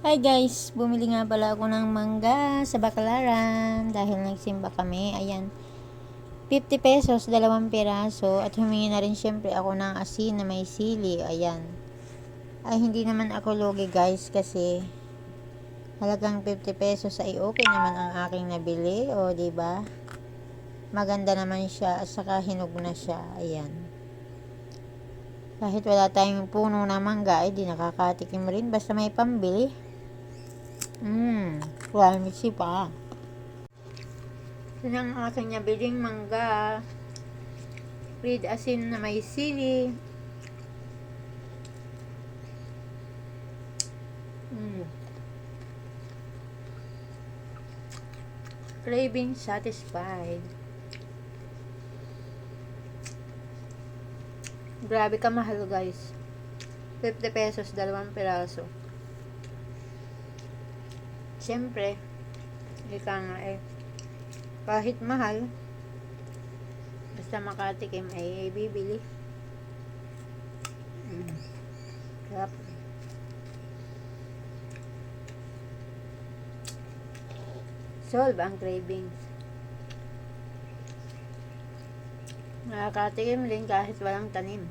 Hi guys, bumili nga pala ako ng mangga sa Baclaran dahil nagsimba kami. Ayan, 50 pesos, 2 piraso. At humingi na rin syempre ako ng asin na may sili. Ayan. Ay, hindi naman ako lugi guys kasi halagang 50 pesos ay okay naman ang aking nabili. O, diba? Maganda naman siya at saka hinog na siya. Ayan. Kahit wala tayong puno na mangga, ay di nakakatikim rin basta may pambili. Crunchy pa. Ito ang aking nabiling mangga. With asin na may sili. Craving satisfied. Grabe ka mahal guys. 50 pesos, 2 piraso. Siyempre, ika nga kahit mahal, basta makatikim ay bibili. Sarap. Solve ang cravings. Nakakatikim din kahit walang tanim.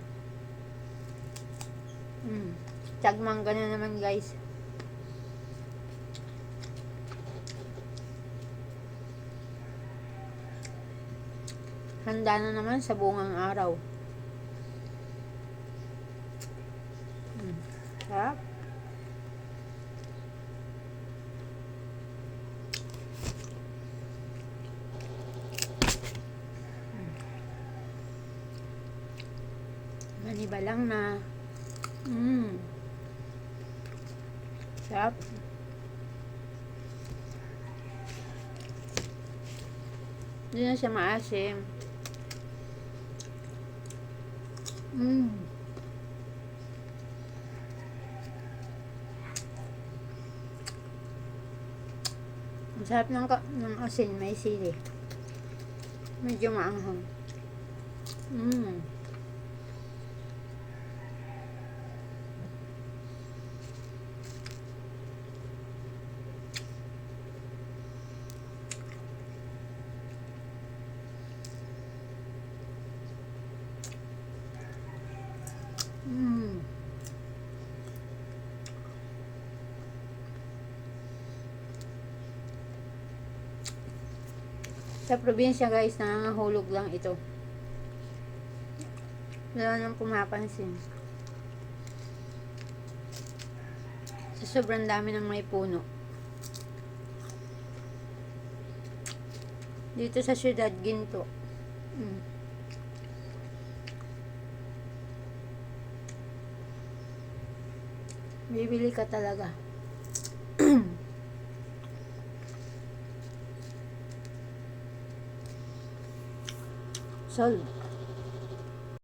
Tagmangga na naman guys. Handa na naman sa bungang araw. Sarap. Maniba lang na. Sarap. Hindi na siya maasim. Ang sarap ng asin, may sili. Medyo maanghang. Sa probinsya guys, nangangahulog lang ito. Wala nang pumapansin. Sa sobrang dami ng may puno. Dito sa syudad, ginto. Bibili ka talaga. Solve.